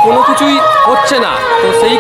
কোনো কিছুই হচ্ছে না। তো সেই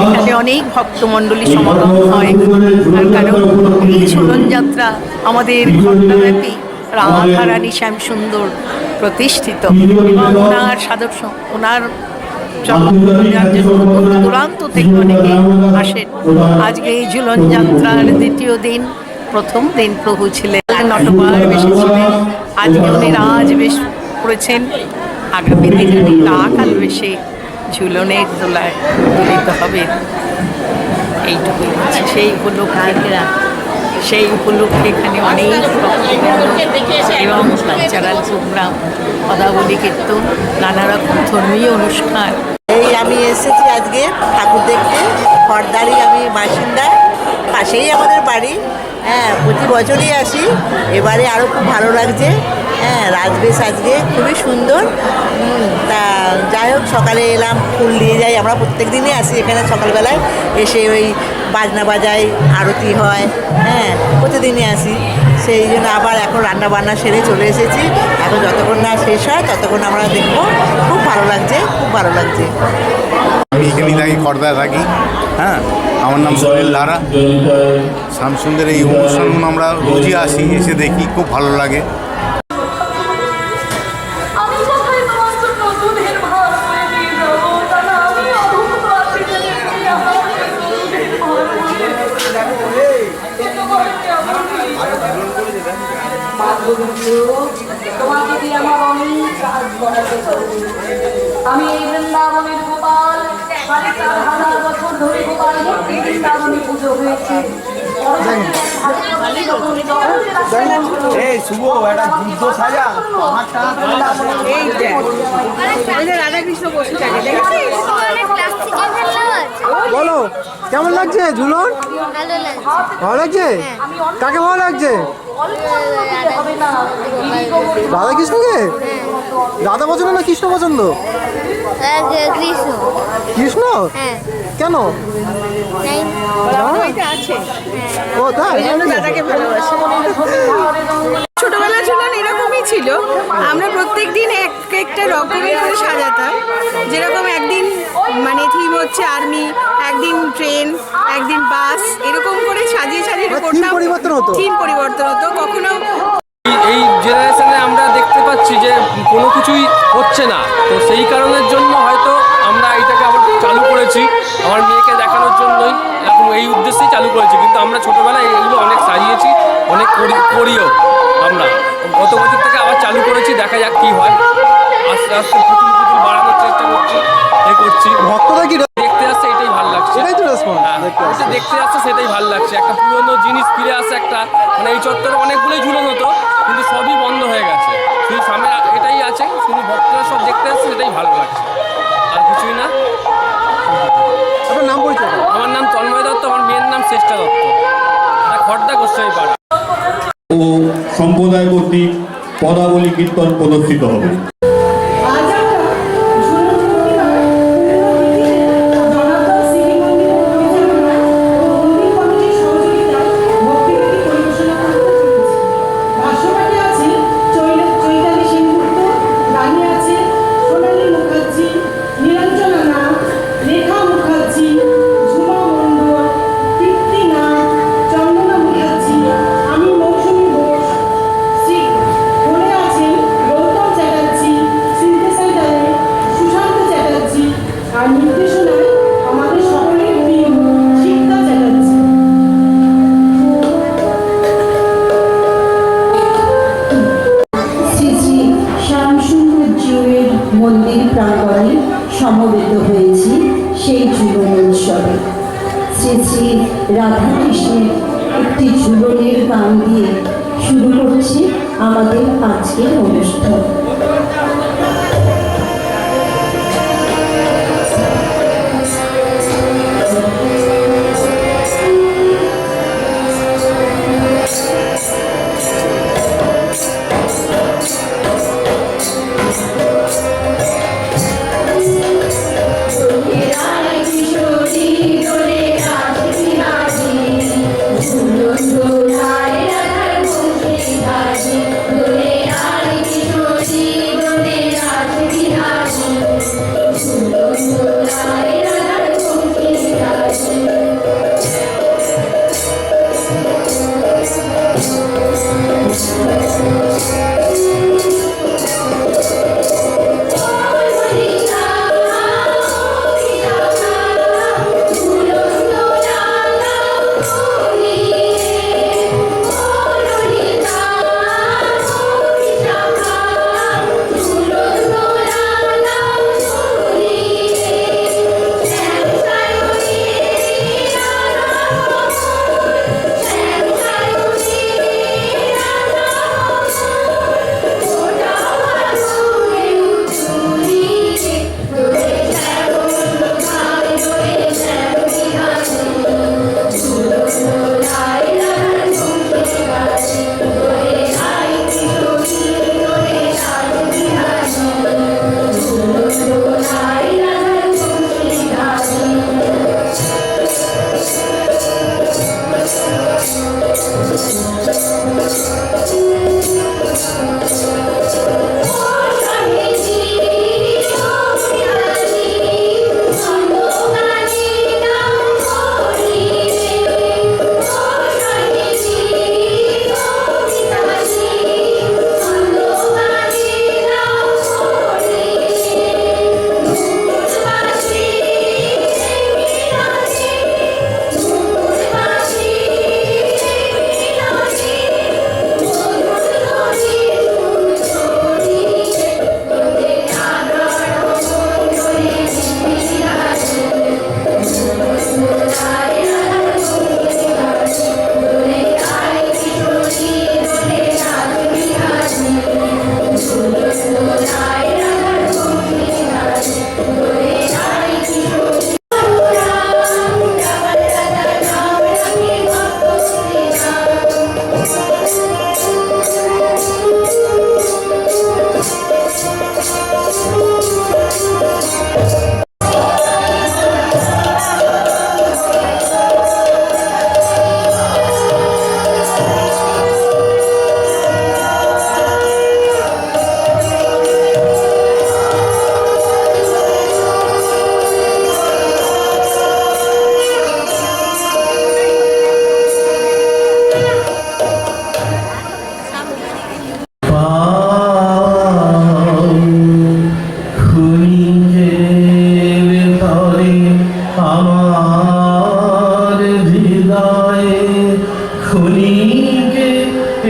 এখানে অনেক ভক্তমণ্ডলী সমাগম হয়, তার কারণ এই ঝুলন যাত্রা আমাদের খণ্ডব্যাপী রাধারানী শ্যামসুন্দর প্রতিষ্ঠিত এবং ওনার ওনার দূরান্ত থেকে অনেকে আসেন। আজকে এই ঝুলন যাত্রার দ্বিতীয় দিন, প্রথম দিন প্রভু ছিলেন নটবার বেশে ছিলেন, আজকে উনি রাজবেশ করেছেন, আগামী দিনে উনি কাকাল বেশে ঝুলনের দোলায় দোলিত হবেন। এইটুকুই বলছি। সেই উপলক্ষে এখানে অনেক এবং কালচারাল প্রোগ্রাম, পদাবলী কীর্তন, নানা রকম ধর্মীয় অনুষ্ঠান। আমি এসেছি আজকে ঠাকুর দেখতে, খড়দাড়ি আমি বাসিন্দা, পাশেই আমাদের বাড়ি। প্রতি বছরই আসি, এবারে আরও খুব ভালো লাগছে। রাজবেশ আজকে খুবই সুন্দর। তা যাই হোক, সকালে এলাম, ফুল দিয়ে যাই। আমরা প্রত্যেক দিনই আসি এখানে সকালবেলায়, এসে ওই বাজনা বাজাই, আরতি হয়। প্রতিদিনই আসি, সেই জন্য আবার এখন রান্না বান্না সেরে চলে এসেছি। এখন যতক্ষণ না শেষ হয় ততক্ষণ আমরা দেখবো। খুব ভালো লাগছে, খুব ভালো লাগছে। আমি এখানেই থাকি, খড়দায় থাকি। আমার নাম সলিল লারা। শ্যামসুন্দর এই অনুষ্ঠানগুলো আমরা রোজই আসি, এসে দেখি, খুব ভালো লাগে। তোমাকে দিয়ে আমার অনেক কাজ করাতে হবে। আমি এই বৃন্দাবনের গোপাল, 4,500 বছর ধরে গোপাল মূর্তি বৃন্দাবনে পুজো হয়েছে। রাধাকৃষ্ণ বসে থাকে, বলো কেমন লাগছে ঝুলন? ভালো লাগছে? কাকে ভালো লাগছে? রাধা কৃষ্ণকে? রাধা পছন্দ না কৃষ্ণ পছন্দ? কৃষ্ণ? কেন? ও তাই? ছোটবেলা ঝুলন এরকমই ছিল, আমরা প্রত্যেক দিন একটা রকমের করে সাজাতাম। যেরকম একদিন মানে থিম হচ্ছে আর্মি, একদিন ট্রেন, একদিন বাস, এরকম করে সাজিয়ে সাজিয়ে করতাম। থিম পরিবর্তন হতো। কখনো এই জেনারেশনে আমরা দেখতে পাচ্ছি যে কোনো কিছুই হচ্ছে না, তো সেই কারণের জন্য হয়তো আমরা এটাকে আবার চালু করেছি, আমার মেয়েকে দেখানোর জন্যই এখন এই উদ্দেশ্যেই চালু করেছি। কিন্তু আমরা ছোটোবেলায় এগুলো অনেক সাজিয়েছি, অনেক করিও। আমরা গত বছর থেকে আবার চালু করেছি, দেখা যাক কী হয়। আস্তে আস্তে পুতুল বাড়ানোর চেষ্টা করছি, করছি। ভক্তরা কি দেখতে আসছে, এটাই ভালো লাগছে। এটাই তো রেসপন্স। দেখতে আসছে? দেখতে আসছে সেটাই ভালো লাগছে, একটা পুরনো জিনিস ফিরে আসছে একটা, মানে এই চত্বরে অনেকগুলোই ঝুলন হতো কিন্তু সবই বন্ধ হয়ে গেছে, শুধু সামনে এটাই আছে, শুধু ভক্তরা সব দেখতে আসছে সেটাই ভালো লাগছে, আর কিছুই না। আপনার নাম পরিচয়? আমার নাম তন্ময় দত্ত, আমার মেয়ের নাম শ্রেষ্ঠা দত্ত, এটা খড়দা গোস্বামী পাড়া। ও সম্প্রদায় কর্তৃক পদাবলী কীর্তন প্রদর্শিত হবে। মন্দির প্রাঙ্গণে সমবেত হয়েছি সেই ঝুলন উৎসবে। শ্রী শ্রী রাধাকৃষ্ণের একটি ঝুলনের গান দিয়ে শুরু করছি আমাদের আজকের অনুষ্ঠান।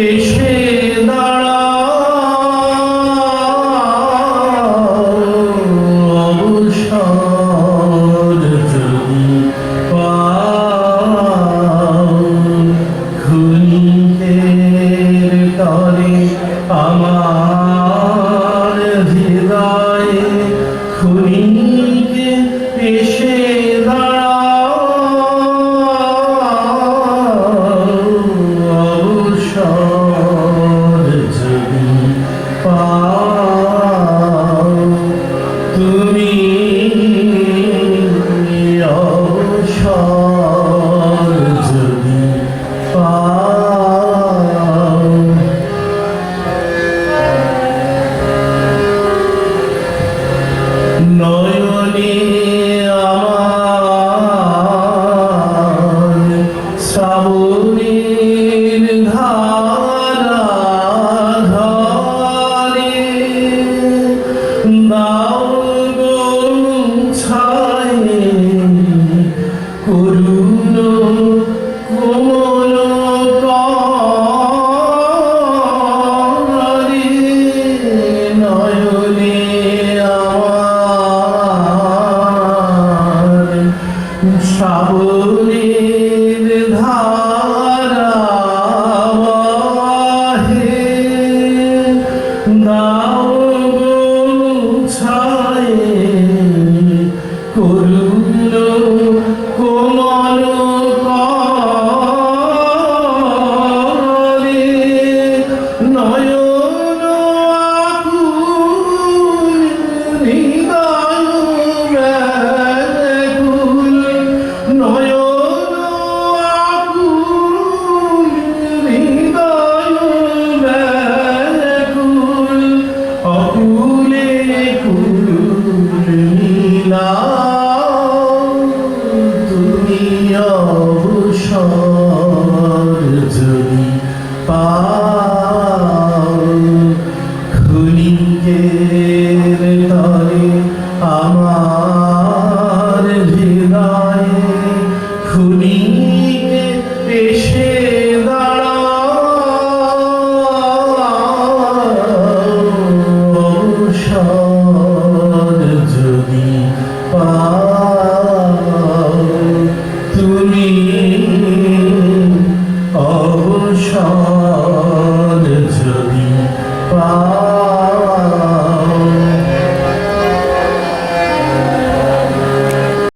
এসে দাঁড়াও অবসর যদি তুমি